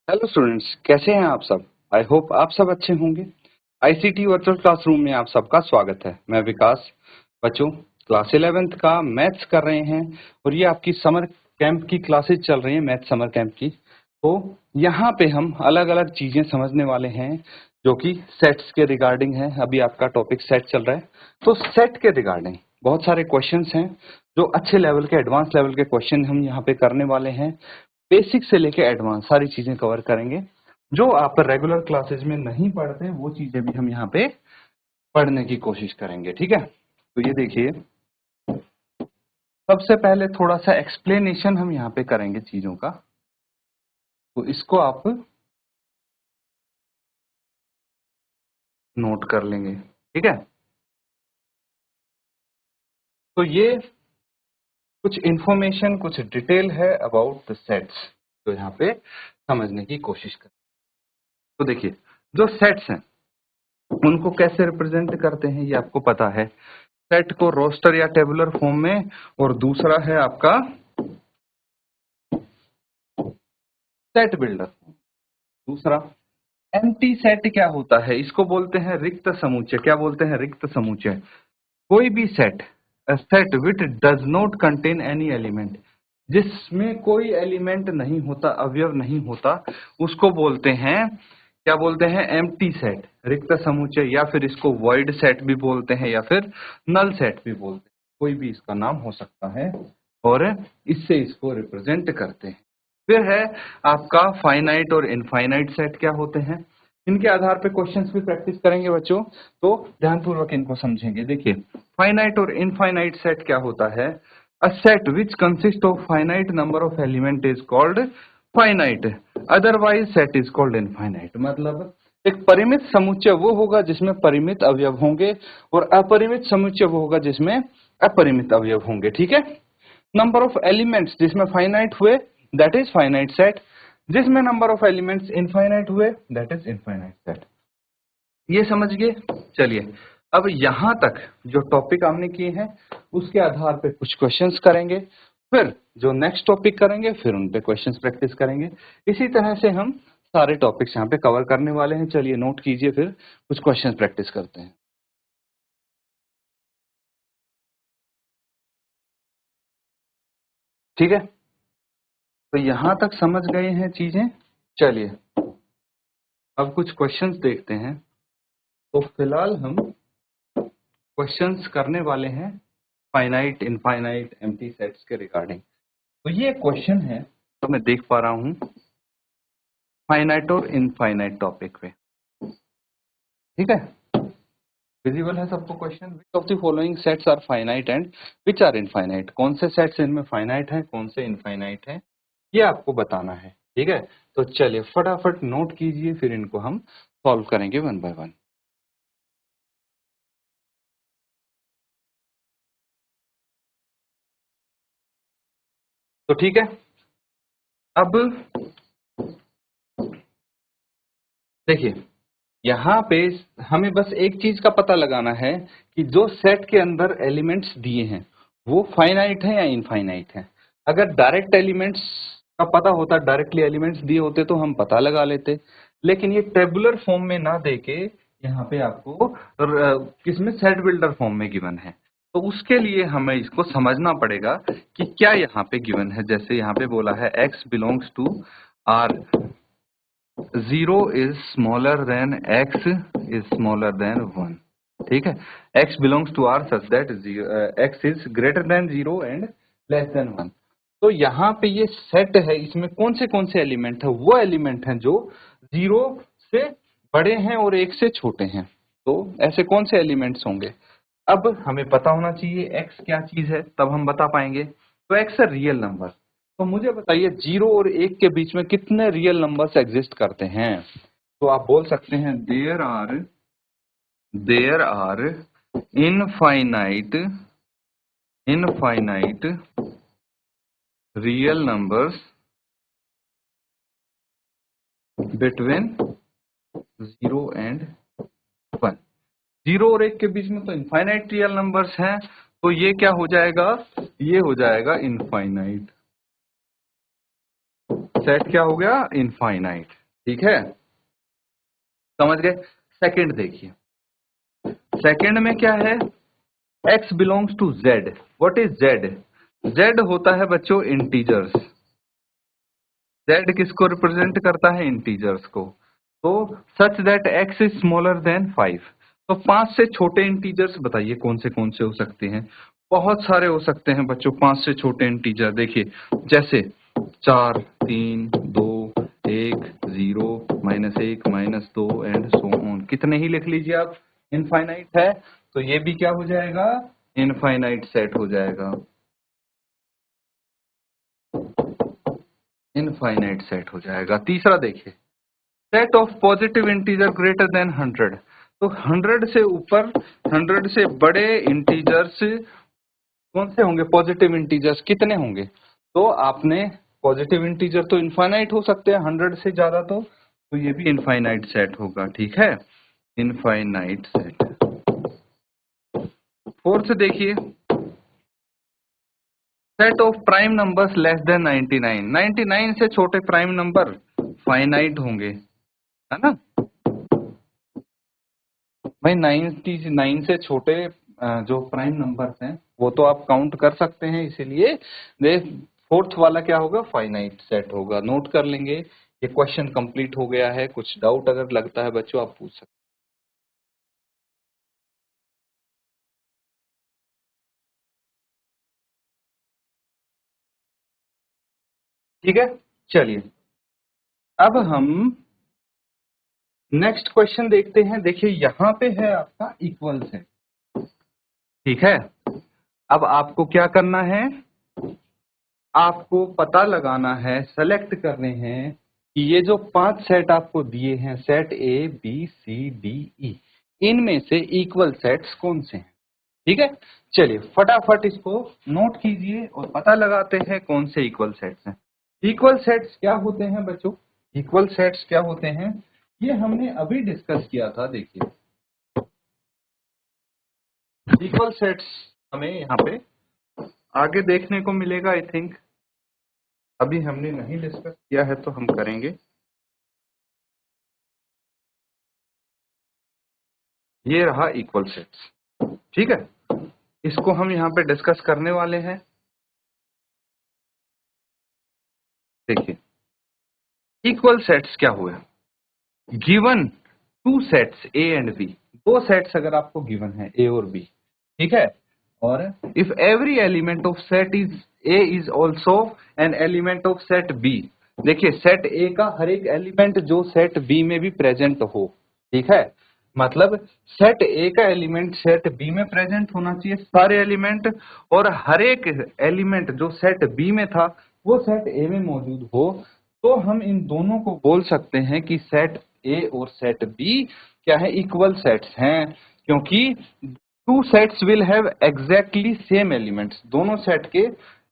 Hello students, कैसे हैं आप सब। आई होप आप सब अच्छे होंगे। आईसीटी वर्चुअल क्लासरूम में आप सबका स्वागत है। मैं विकास। बच्चों, क्लास 11th का मैथ्स कर रहे हैं और ये आपकी समर कैंप की क्लासेस चल रही हैं, मैथ समर कैंप की। तो यहाँ पे हम अलग अलग चीजें समझने वाले हैं जो कि सेट्स के रिगार्डिंग है। अभी आपका टॉपिक सेट चल रहा है, तो सेट के रिगार्डिंग बहुत सारे क्वेश्चंस हैं जो अच्छे लेवल के, एडवांस लेवल के क्वेश्चन हम यहाँ पे करने वाले हैं। बेसिक से लेके एडवांस सारी चीजें कवर करेंगे। जो आप रेगुलर क्लासेज में नहीं पढ़ते वो चीजें भी हम यहाँ पे पढ़ने की कोशिश करेंगे, ठीक है। तो ये देखिए, सबसे पहले थोड़ा सा एक्सप्लेनेशन हम यहाँ पे करेंगे चीजों का, तो इसको आप नोट कर लेंगे, ठीक है। तो ये कुछ इंफॉर्मेशन, कुछ डिटेल है अबाउट द सेट्स, तो यहाँ पे समझने की कोशिश करें। तो देखिए, जो सेट्स हैं उनको कैसे रिप्रेजेंट करते हैं ये आपको पता है। सेट को रोस्टर या टेबुलर फॉर्म में, और दूसरा है आपका सेट बिल्डर। दूसरा एम्प्टी सेट क्या होता है, इसको बोलते हैं रिक्त समुच्चय। क्या बोलते हैं? रिक्त समुच्चय। कोई भी set, a set which does not contain any element, जिसमें कोई एलिमेंट नहीं होता, अवयव नहीं होता, उसको बोलते हैं, क्या बोलते हैं? एम्प्टी सेट, रिक्त समुच्चय। या फिर इसको वॉइड सेट भी बोलते हैं या फिर नल सेट भी बोलते हैं, कोई भी इसका नाम हो सकता है। और इससे इसको रिप्रेजेंट करते हैं। फिर है आपका फाइनाइट और इनफाइनाइट सेट क्या होते हैं। इनके आधार पे क्वेश्चंस भी प्रैक्टिस करेंगे बच्चों, तो ध्यानपूर्वक इनको समझेंगे। देखिए, फाइनाइट और इनफाइनाइट सेट क्या होता है। A set which consist of finite number of element is called finite, otherwise set is called infinite. मतलब एक परिमित समुच्चय वो होगा जिसमें परिमित अवयव होंगे, और अपरिमित समुच्चय वो होगा जिसमें अपरिमित अवयव होंगे, ठीक है। नंबर ऑफ एलिमेंट्स जिसमें फाइनाइट हुए, दैट इज फाइनाइट सेट। जिसमें नंबर ऑफ एलिमेंट्स इनफाइनाइट हुए, दैट इज इनफाइनाइट सेट। ये समझ गए। चलिए, अब यहां तक जो टॉपिक हमने किए हैं उसके आधार पे कुछ क्वेश्चंस करेंगे, फिर जो नेक्स्ट टॉपिक करेंगे फिर उन पे क्वेश्चंस प्रैक्टिस करेंगे। इसी तरह से हम सारे टॉपिक्स यहाँ पे कवर करने वाले हैं। चलिए नोट कीजिए, फिर कुछ क्वेश्चंस प्रैक्टिस करते हैं, ठीक है। तो यहां तक समझ गए हैं चीजें। चलिए अब कुछ क्वेश्चंस देखते हैं। तो फिलहाल हम क्वेश्चंस करने वाले हैं फाइनाइट, इनफाइनाइट, एम्प्टी सेट्स के रिगार्डिंग। तो ये क्वेश्चन है, तो मैं देख पा रहा हूं फाइनाइट और इनफाइनाइट टॉपिक पे, ठीक है। विजिबल है सबको question. Which of the following sets are finite and which are infinite. कौन से सेट्स इनमें फाइनाइट हैं, कौन से इनफाइनाइट हैं, ये आपको बताना है, ठीक है। तो चलिए फटाफट नोट कीजिए, फिर इनको हम सॉल्व करेंगे वन बाय वन। तो ठीक है, अब देखिए, यहाँ पे हमें बस एक चीज का पता लगाना है कि जो सेट के अंदर एलिमेंट्स दिए हैं वो फाइनाइट है या इनफाइनाइट है। अगर डायरेक्ट एलिमेंट्स का पता होता, डायरेक्टली एलिमेंट्स दिए होते तो हम पता लगा लेते, लेकिन ये टेबुलर फॉर्म में ना देके यहाँ पे आपको किसमें, सेट बिल्डर फॉर्म में गिवन है। तो उसके लिए हमें इसको समझना पड़ेगा कि क्या यहाँ पे गिवन है। जैसे यहाँ पे बोला है x belongs to R, 0 is smaller than x is smaller than 1, ठीक है। x belongs to R such that x is greater than 0 and less than 1। तो यहाँ पे ये सेट है, इसमें कौन से एलिमेंट है, वो एलिमेंट हैं जो 0 से बड़े हैं और 1 से छोटे हैं। तो ऐसे कौन से एलिमेंट्स होंगे। अब हमें पता होना चाहिए x क्या चीज है, तब हम बता पाएंगे। तो x है रियल नंबर। तो मुझे बताइए 0 और 1 के बीच में कितने रियल नंबर्स एग्जिस्ट करते हैं। तो आप बोल सकते हैं there are infinite real numbers between 0 and 1। 0 और 1 के बीच में तो इनफाइनाइट रियल नंबर्स हैं, तो ये क्या हो जाएगा, ये हो जाएगा इनफाइनाइट, सेट क्या हो गया? इनफाइनाइट। ठीक है, समझ गए? सेकंड देखिए, सेकंड में क्या है? x belongs to z। What is z? z होता है बच्चों इंटीजर्स। z किसको रिप्रेजेंट करता है? इंटीजर्स को। तो सच that x is smaller then 5। तो 5 से छोटे इंटीजर्स बताइए कौन से हो सकते हैं? बहुत सारे हो सकते हैं बच्चों 5 से छोटे इंटीजर। देखिए जैसे 4, 3, 2, 1, 0, -1, -2 एंड सो ऑन। कितने ही लिख लीजिए आप, इनफाइनाइट है तो ये भी क्या हो जाएगा? इनफाइनाइट सेट हो जाएगा, इनफाइनाइट सेट हो जाएगा। तीसरा देखिए, set of positive integer greater than 100। तो 100 से ऊपर, 100 से बड़े इंटीजर्स कौन से होंगे? पॉजिटिव इंटीजर्स कितने होंगे? तो आपने पॉजिटिव इंटीजर तो इनफाइनाइट हो सकते हैं 100 से ज्यादा, तो ये भी इनफाइनाइट सेट होगा। ठीक है, इनफाइनाइट सेट। फोर्थ देखिए, set of prime numbers less than 99। 99 से छोटे प्राइम नंबर फाइनाइट होंगे, है ना भाई? 99 से छोटे जो प्राइम नंबर्स हैं वो तो आप काउंट कर सकते हैं, इसीलिए फोर्थ वाला क्या होगा? फाइनाइट सेट होगा। नोट कर लेंगे। ये क्वेश्चन कंप्लीट हो गया है। कुछ डाउट अगर लगता है बच्चों आप पूछ सकते हैं। ठीक है, चलिए अब हम नेक्स्ट क्वेश्चन देखते हैं। देखिए यहाँ पे है आपका इक्वल सेट। ठीक है, अब आपको क्या करना है? आपको पता लगाना है, सेलेक्ट करने हैं कि ये जो 5 सेट आपको दिए हैं, set A B C D E, इनमें से इक्वल सेट्स कौन से हैं? ठीक है, चलिए फटाफट इसको नोट कीजिए और पता लगाते हैं कौन से इक्वल सेट्स हैं। इक्वल सेट्स क्या होते हैं बच्चों? इक्वल सेट्स क्या होते हैं ये हमने अभी डिस्कस किया था। देखिए इक्वल सेट्स हमें यहाँ पे आगे देखने को मिलेगा। आई थिंक अभी हमने नहीं डिस्कस किया है तो हम करेंगे। ये रहा इक्वल सेट्स। ठीक है, इसको हम यहाँ पे डिस्कस करने वाले हैं। देखिए इक्वल सेट्स क्या हुए? Given two sets A and B. दो सेट्स अगर आपको गिवन है ए और बी, ठीक है, और if every element of set is A is also an element of set B. देखिए सेट ए का हर एक एलिमेंट जो सेट बी में भी प्रेजेंट हो। ठीक है, मतलब सेट ए का एलिमेंट सेट बी में प्रेजेंट होना चाहिए सारे एलिमेंट, और हर एक एलिमेंट जो सेट बी में था वो सेट ए में मौजूद हो। तो हम इन दोनों को बोल सकते हैं कि सेट ए और सेट बी क्या है? इक्वल सेट्स हैं, क्योंकि two sets will have exactly same elements. दोनों सेट के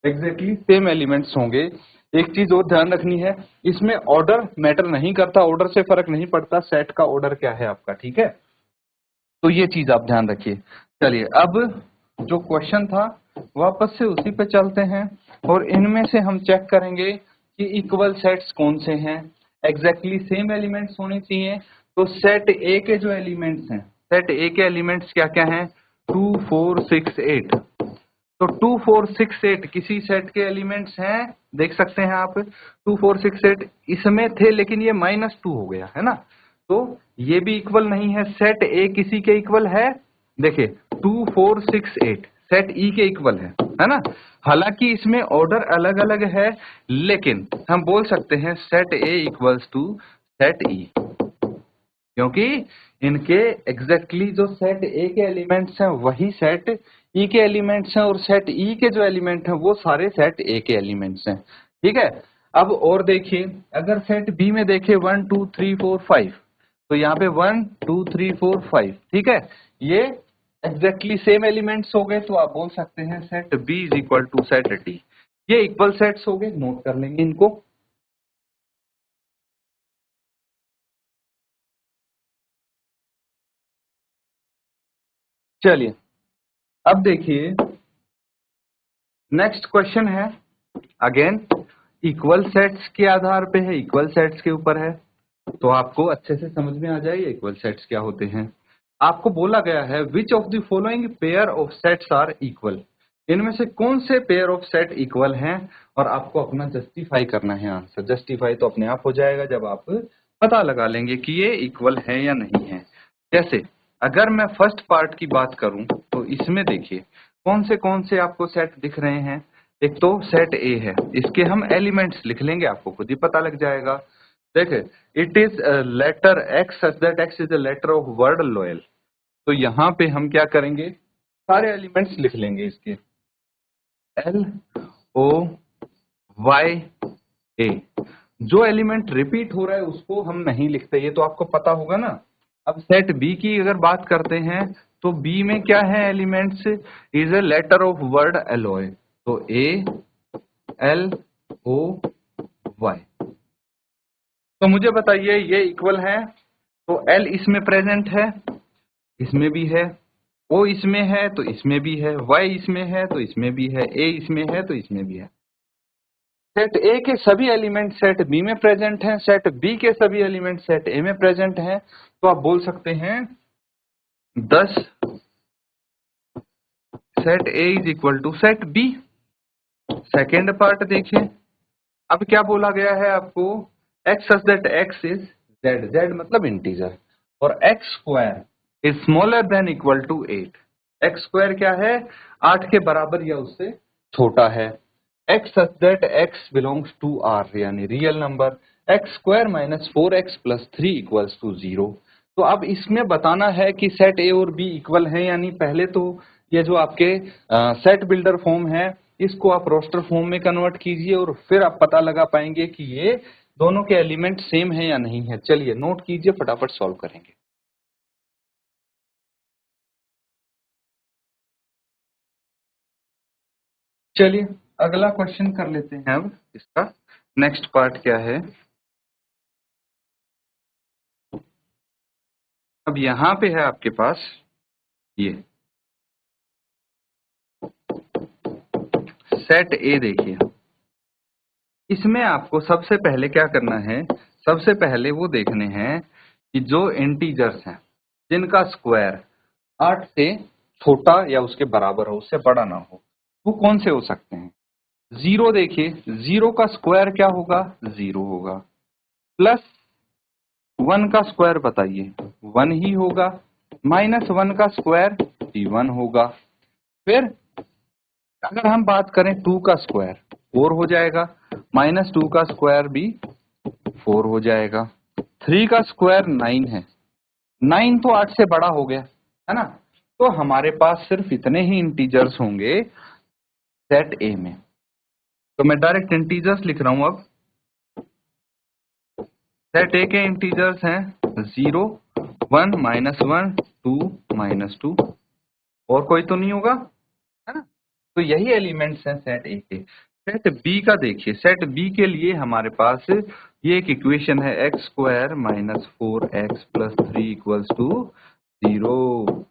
एग्जैक्टली सेम एलिमेंट्स होंगे। एक चीज और ध्यान रखनी है, इसमें ऑर्डर मैटर नहीं करता, ऑर्डर से फर्क नहीं पड़ता सेट का ऑर्डर क्या है आपका। ठीक है, तो ये चीज आप ध्यान रखिए। चलिए अब जो क्वेश्चन था वापस से उसी पे चलते हैं और इनमें से हम चेक करेंगे कि इक्वल सेट्स कौन से हैं। एग्जैक्टली सेम एलिमेंट्स होने चाहिए। तो सेट ए के जो एलिमेंट्स हैं, सेट ए के एलिमेंट्स क्या क्या हैं? 2, 4, 6, 8। तो 2, 4, 6, 8 किसी सेट के एलिमेंट्स हैं, देख सकते हैं आप। 2, 4, 6, 8 इसमें थे लेकिन ये -2 हो गया है ना, तो ये भी इक्वल नहीं है। सेट ए किसी के इक्वल है? देखिए 2, 4, 6, 8 सेट ई के इक्वल है ना। हालांकि इसमें ऑर्डर अलग अलग है, लेकिन हम बोल सकते हैं set A equals to set E, क्योंकि इनके एग्जैक्टली जो सेट ए के एलिमेंट्स हैं वही सेट ई के एलिमेंट्स हैं, और सेट ई के जो एलिमेंट हैं वो सारे सेट ए के एलिमेंट्स हैं। ठीक है, अब और देखिए अगर सेट बी में देखें 1, 2, 3, 4, 5, तो यहाँ पे 1, 2, 3, 4, 5, ठीक है, ये एग्जैक्टली सेम एलिमेंट्स हो गए। तो आप बोल सकते हैं set B is equal to set D. ये इक्वल सेट्स हो गए, नोट कर लेंगे इनको। चलिए अब देखिए नेक्स्ट क्वेश्चन है अगेन, इक्वल सेट्स के आधार पे है, इक्वल सेट्स के ऊपर है, तो आपको अच्छे से समझ में आ जाएगा इक्वल सेट्स क्या होते हैं। आपको बोला गया है which of the following pair of sets are equal, इनमें से कौन से पेयर ऑफ सेट इक्वल हैं, और आपको अपना जस्टिफाई करना है आंसर। जस्टिफाई तो अपने आप हो जाएगा जब आप पता लगा लेंगे कि ये इक्वल है या नहीं है। जैसे अगर मैं फर्स्ट पार्ट की बात करूं तो इसमें देखिए कौन से आपको सेट दिख रहे हैं। एक तो सेट ए है, इसके हम एलिमेंट्स लिख लेंगे, आपको खुद ही पता लग जाएगा। देखिए it is letter X such that X is the letter of word loyal, तो यहाँ पे हम क्या करेंगे, सारे एलिमेंट्स लिख लेंगे इसके, एल ओ वाई ए। जो एलिमेंट रिपीट हो रहा है उसको हम नहीं लिखते, ये तो आपको पता होगा ना। अब सेट बी की अगर बात करते हैं तो बी में क्या है elements, is a letter of word alloy, तो ए एल ओ वाई। तो मुझे बताइए ये इक्वल है, तो एल इसमें प्रेजेंट है, इसमें भी है, ओ इसमें है तो इसमें भी है, वाई इसमें है तो इसमें भी है, ए इसमें है तो इसमें भी है। सेट ए के सभी एलिमेंट सेट बी में प्रेजेंट हैं, सेट बी के सभी एलिमेंट सेट ए में प्रेजेंट हैं, तो आप बोल सकते हैं 10 set A is equal to set B. Second part देखिए, अब क्या बोला गया है आपको, X such that X is Z, Z मतलब इंटीजर, और X square is smaller than equal to 8। X square क्या है, 8 के बराबर या उससे छोटा है। X such that X belongs to R यानी real number, X square minus 4x plus 3 equals to 0। तो अब इसमें बताना है कि सेट ए और बी इक्वल है यानी, पहले तो ये जो आपके सेट बिल्डर फॉर्म है इसको आप रोस्टर फॉर्म में कन्वर्ट कीजिए, और फिर आप पता लगा पाएंगे कि ये दोनों के एलिमेंट सेम है या नहीं है। चलिए नोट कीजिए, फटाफट सॉल्व करेंगे। चलिए अगला क्वेश्चन कर लेते हैं। अब इसका नेक्स्ट पार्ट क्या है, अब यहां पे है आपके पास ये सेट ए, देखिए इसमें आपको सबसे पहले क्या करना है, सबसे पहले वो देखने हैं कि जो इंटीजर्स हैं जिनका स्क्वायर 8 से छोटा या उसके बराबर हो, उससे बड़ा ना हो, वो कौन से हो सकते हैं। जीरो देखिए, जीरो का स्क्वायर क्या होगा, जीरो होगा, प्लस 1 का स्क्वायर बताइए 1 ही होगा, माइनस 1 का स्क्वायर भी 1 होगा। फिर अगर हम बात करें 2 का स्क्वायर 4 हो जाएगा, माइनस 2 का स्क्वायर भी 4 हो जाएगा। 3 का स्क्वायर 9 है, 9 तो 8 से बड़ा हो गया है ना, तो हमारे पास सिर्फ इतने ही इंटीजर्स होंगे सेट ए में। तो मैं डायरेक्ट इंटीजर्स लिख रहा हूं। अब सेट ए के इंटीजर्स हैं 0 1 माइनस 1 2 माइनस 2, और कोई तो नहीं होगा, है ना। तो यही एलिमेंट्स हैं सेट ए के। सेट बी का देखिए, सेट बी के लिए हमारे पास ये एक इक्वेशन है, X square minus 4x plus 3 equals to 0।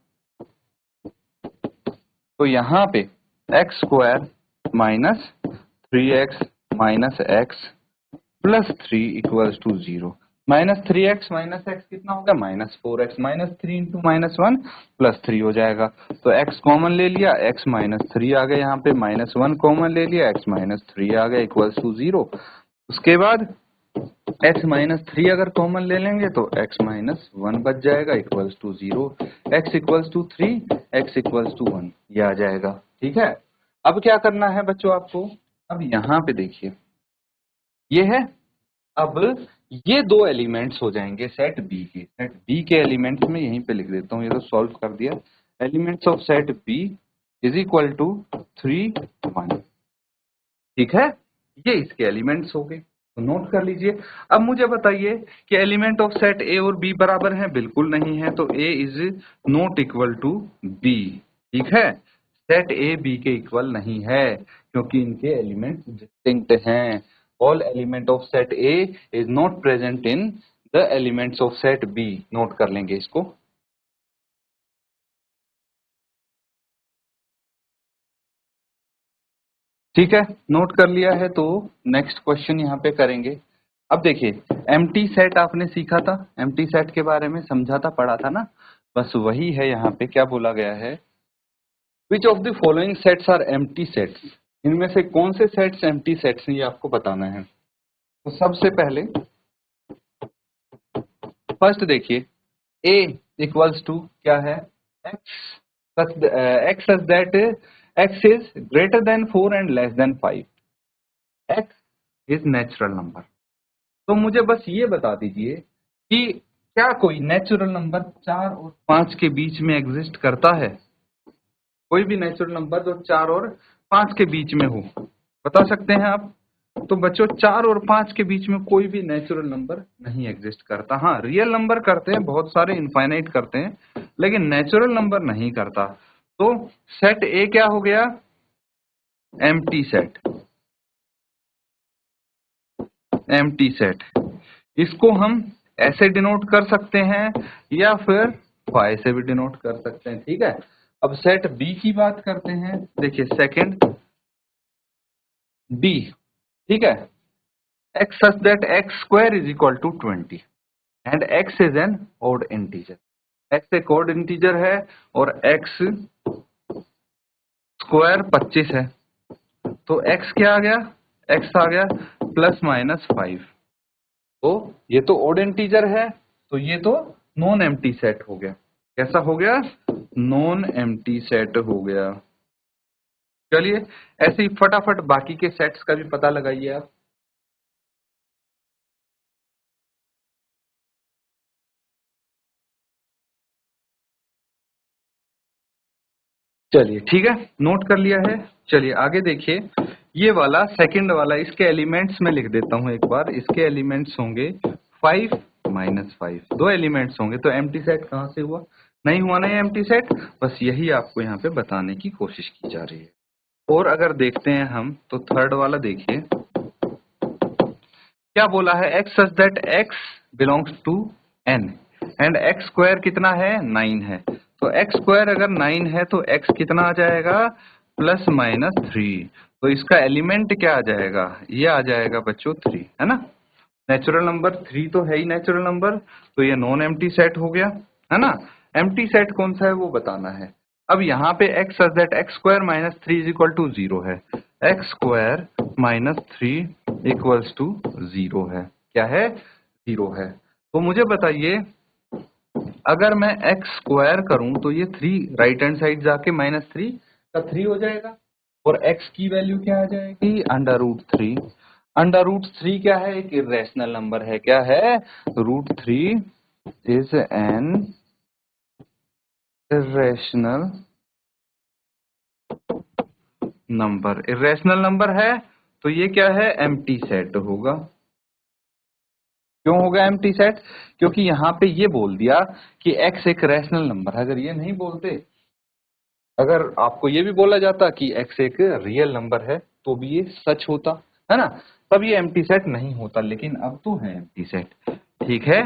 तो यहाँ पे X square minus 3x minus X plus 3 equals to 0। Minus 3x minus X कितना होगा, minus 4x, minus 3 into minus 1 plus 3 हो जाएगा। तो x कॉमन ले लिया, x माइनस 3 आ गया, यहाँ पे माइनस 1 कॉमन ले लिया, x माइनस 3 आ गया इक्वल्स टू 0। उसके बाद x माइनस 3 अगर कॉमन ले लेंगे तो x माइनस 1 बच जाएगा equals to 0, x equals to 3 x equals to 1 ये आ जाएगा। ठीक है, अब क्या करना है बच्चों आपको, अब यहाँ पे देखिए ये है, अब ये दो एलिमेंट्स हो जाएंगे सेट बी के। सेट बी के एलिमेंट्स में यहीं पे लिख देता हूँ, ये तो सॉल्व कर दिया। Elements of set B is equal to 3 1। ठीक है, ये इसके एलिमेंट्स हो गए, तो नोट कर लीजिए। अब मुझे बताइए कि एलिमेंट ऑफ सेट ए और बी बराबर हैं, बिल्कुल नहीं है, तो A is not equal to B. ठीक है, सेट ए बी के इक्वल नहीं है क्योंकि इनके एलिमेंट्स डिस्टिंक्ट हैं। All element of set A is not present in the elements of set B. Note कर लेंगे इसको। ठीक है, नोट कर लिया है तो नेक्स्ट क्वेश्चन यहाँ पे करेंगे। अब देखिए एम्प्टी सेट आपने सीखा था, एम्प्टी सेट के बारे में समझा था, पढ़ा था ना, बस वही है। यहाँ पे क्या बोला गया है, which of the following sets are empty sets, इनमें से कौन से सेट्स एम्प्टी सेट्स हैं ये आपको बताना है। तो सबसे पहले फर्स्ट देखिए A इक्वल्स टू क्या है, x such that x is greater than 4 and less than 5, x is natural number. तो मुझे बस ये बता दीजिए कि क्या कोई नेचुरल नंबर 4 और 5 के बीच में एग्जिस्ट करता है, कोई भी नेचुरल नंबर जो 4 और 5 के बीच में हो, बता सकते हैं आप। तो बच्चों 4 और 5 के बीच में कोई भी नेचुरल नंबर नहीं एग्जिस्ट करता। हाँ रियल नंबर करते हैं, बहुत सारे इनफाइनाइट करते हैं, लेकिन नेचुरल नंबर नहीं करता। तो सेट ए क्या हो गया, एम्प्टी सेट, एम्प्टी सेट। इसको हम ऐसे डिनोट कर सकते हैं या फिर फाइ से भी डिनोट कर सकते हैं, ठीक है। अब सेट बी की बात करते हैं, देखिए सेकंड बी, ठीक है, x such that x square is equal to 20 and x is an odd integer, x एक odd integer है और x स्क्वायर 25 है, तो x क्या आ गया, x आ गया ±5। तो ये तो odd integer है, तो ये तो नॉन एम्प्टी सेट हो गया। कैसा हो गया, नॉन एम्प्टी सेट हो गया। चलिए ऐसे ही फटाफट बाकी के सेट्स का भी पता लगाइए आप। चलिए ठीक है, नोट कर लिया है। चलिए आगे देखिए, ये वाला सेकंड वाला, इसके एलिमेंट्स में लिख देता हूं एक बार। इसके एलिमेंट्स होंगे 5 -5, दो एलिमेंट्स होंगे। तो एम्प्टी सेट कहां से हुआ, नहीं हुआ ना ये एम्प्टी सेट, बस यही आपको यहाँ पे बताने की कोशिश की जा रही है। और अगर देखते हैं हम तो थर्ड वाला देखिए क्या बोला है, x such that x belongs to n and x square कितना है, 9 है। तो x स्क्वायर अगर 9 है तो x कितना आ जाएगा, ±3। तो इसका एलिमेंट क्या आ जाएगा, ये आ जाएगा बच्चों 3, है ना। नेचुरल नंबर 3 तो है ही नेचुरल नंबर, तो ये नॉन एम्प्टी सेट हो गया, है ना। एम्प्टी सेट कौन सा है वो बताना है। अब यहाँ पे x such that x square -3 is equal to 0 है, x स्क्वायर -3 इक्वल्स टू 0 है, क्या है, 0 है। तो मुझे बताइए अगर मैं x स्क्वायर करूं तो ये 3 राइट हैंड साइड जाके -3 का 3 हो जाएगा, और x की वैल्यू क्या आ जाएगी, √3। √3 क्या है, एक इरेशनल नंबर है, क्या है, √3 is an irrational number. Irrational number है तो ये क्या है, एम्प्टी सेट होगा। क्यों होगा एम्प्टी सेट, क्योंकि यहाँ पे ये बोल दिया कि x एक रैशनल नंबर है। अगर ये नहीं बोलते, अगर आपको ये भी बोला जाता कि x एक रियल नंबर है तो भी ये सच होता, है ना, तब ये एम्प्टी सेट नहीं होता, लेकिन अब तो है एम्प्टी सेट, ठीक है।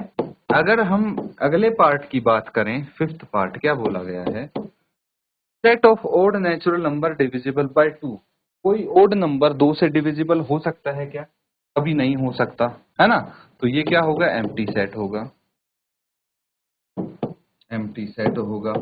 अगर हम अगले पार्ट की बात करें, फिफ्थ पार्ट, क्या बोला गया है, set of odd natural number divisible by 2। कोई ओड नंबर 2 से डिविजिबल हो सकता है क्या, कभी नहीं हो सकता, है ना। तो ये क्या होगा, एम्प्टी सेट होगा, एम्प्टी सेट होगा।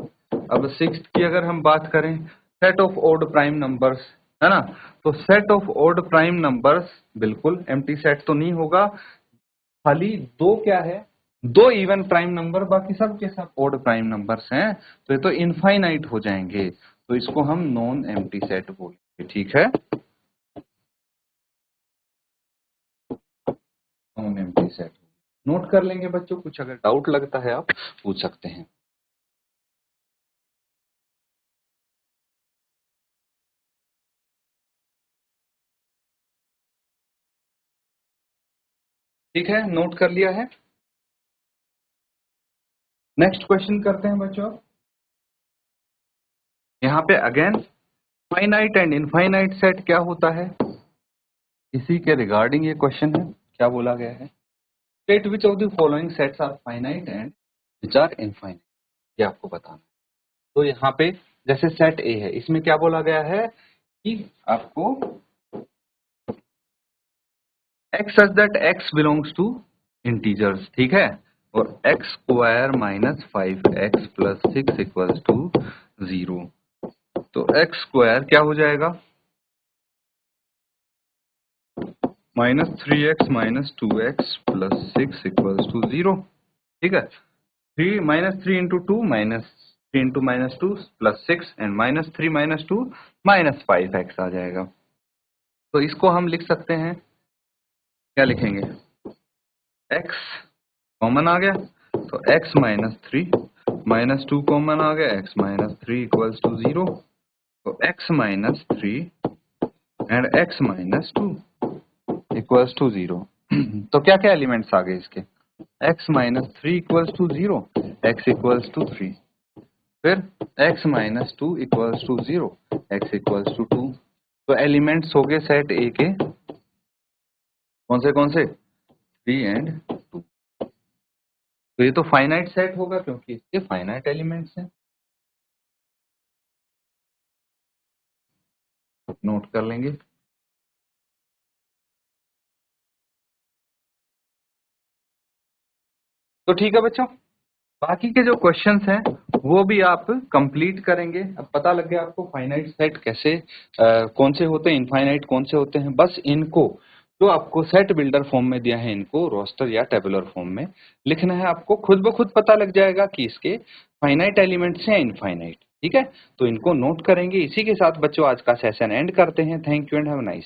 अब सिक्स्थ की अगर हम बात करें, set of odd prime numbers, है ना, तो set of odd prime numbers बिल्कुल एम्प्टी सेट तो नहीं होगा, खाली दो क्या है, दो इवन प्राइम नंबर, बाकी सब के सब ओड प्राइम नंबर्स हैं, तो ये तो इनफाइनाइट हो जाएंगे, तो इसको हम नॉन एम्प्टी सेट बोलेंगे, ठीक है, नॉन एम्प्टी सेट। नोट कर लेंगे बच्चों, कुछ अगर डाउट लगता है आप पूछ सकते हैं। ठीक है, नोट कर लिया है। नेक्स्ट क्वेश्चन करते हैं बच्चों। यहाँ पे again finite and infinite set क्या होता है, इसी के रिगार्डिंग ये क्वेश्चन है। क्या बोला गया है, state which of the following sets are finite and which are infinite, ये आपको बताना है। तो यहाँ पे जैसे सेट ए है, इसमें क्या बोला गया है कि आपको x such that x belongs to integers, ठीक है, और x square minus 5x plus 6 equals to 0। तो x स्क्वायर क्या हो जाएगा, -3x minus 2x plus 6 equals to 0, ठीक है। 3 into 2 -3 into -2 plus 6 and -3 -2 -5x आ जाएगा। तो इसको हम लिख सकते हैं, क्या लिखेंगे, x कॉमन आ गया तो x -3 -2 कॉमन आ गया, x -3 इक्वल्स टू 0। तो x -3 and x -2 equals to 0। तो क्या क्या एलिमेंट्स आ गए इसके, x -3 equals to 0, x equals to 3, फिर x -2 equals to 0, x equals to 2। तो एलिमेंट्स हो गए सेट ए के कौन से 3 एंड 2। तो ये तो फाइनाइट सेट होगा क्योंकि इसके फाइनाइट एलिमेंट्स हैं, नोट कर लेंगे। तो ठीक है बच्चों, बाकी के जो क्वेश्चंस हैं वो भी आप कंप्लीट करेंगे। अब पता लग गया आपको फाइनाइट सेट कैसे कौन से होते हैं, इनफाइनाइट कौन से होते हैं। बस इनको जो आपको सेट बिल्डर फॉर्म में दिया है इनको रोस्टर या टेबुलर फॉर्म में लिखना है। आपको खुद ब खुद पता लग जाएगा कि इसके फाइनाइट एलिमेंट्स हैं इनफाइनाइट, ठीक है। तो इनको नोट करेंगे। इसी के साथ बच्चों आज का सेशन एंड करते हैं। Thank you and have a nice